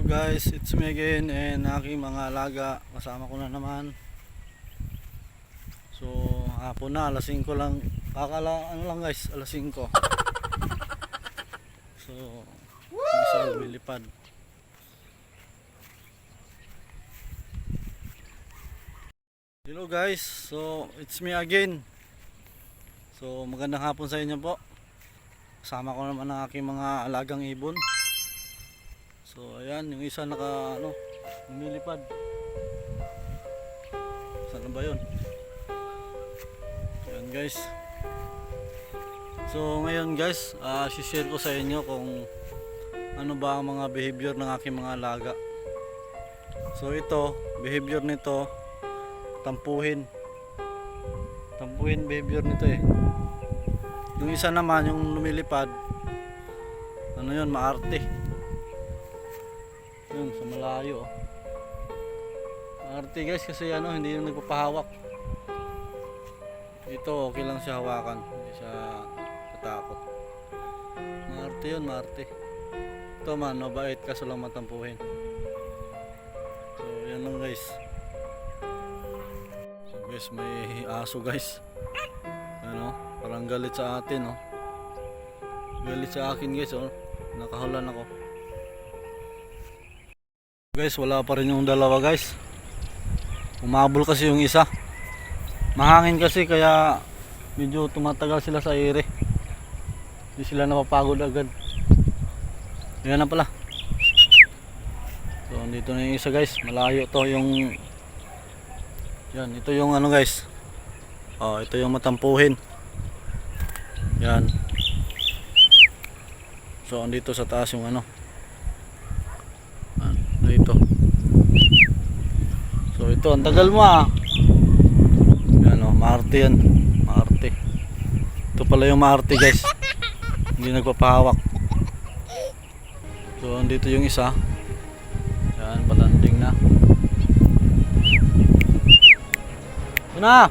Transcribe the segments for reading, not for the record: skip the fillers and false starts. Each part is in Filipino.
Guys, it's me again and aking mga alaga. Kasama ko na naman. So hapon na, alas 5 lang. Ano lang guys, alas 5. So isa lumilipad. Hello guys, so it's me again. So magandang hapon sa inyo po. Kasama ko naman ang aking mga alagang ibon. So ayan, yung isa lumilipad. Saan ba yun? Ayan guys. So ngayon guys, share ko sa inyo kung ano ba ang mga behavior ng aking mga alaga. So ito, behavior nito, tampuhin behavior nito eh. Yung isa naman, yung lumilipad, ano yun, maarte yun, sa malayo maarte guys, kasi hindi yung nagpapahawak. Ito okay lang siya hawakan, hindi siya katakot. Maarte yun, maarte. Ito man, mabait kaso lang matampuhin. So yan lang guys. So guys, may aso guys, parang galit sa atin, galit sa akin guys, nakahulan ako guys. Wala pa rin yung dalawa guys, umabol kasi yung isa, mahangin kasi kaya medyo tumatagal sila sa ere, hindi sila napapagod agad. Yan na pala. So dito na yung isa guys, malayo to yung yan, ito yung guys, ito yung matampuhin. Yan. So andito sa taas yung dito. So ito, ang tagal mo Yan maarte yan. Maarte. Ito pala yung maarte guys. Hindi nagpapahawak. So andito yung isa. Yan, palanding na. Ito na.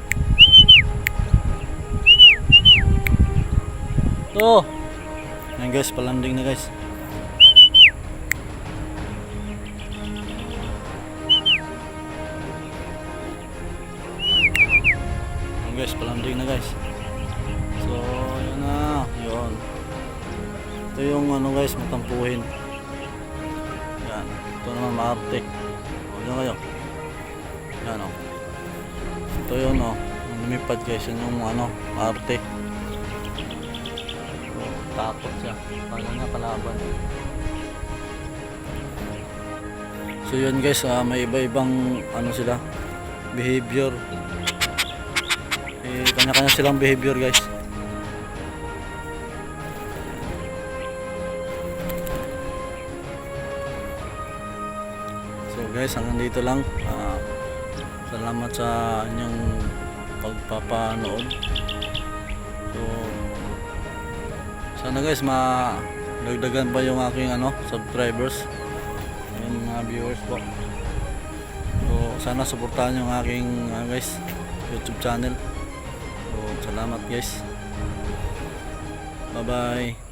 Ito. Yan guys, palanding na guys. Yan guys, palanding na guys. So yan na, yun. Ito yung guys, matampuhin. Yan, ito naman maarte. Yan kayo. Yan ito yun lumipad guys, yan yung maarte. Takot siya, kala niya kalaban. So yun guys, may iba-ibang sila behavior, kanya-kanya silang behavior guys. So guys, hanggang dito lang. Salamat sa inyong pagpapanood. So sana guys madagdagan pa yung aking subscribers and mga viewers po. So sana suportahan yung aking guys YouTube channel. So salamat guys. Bye bye.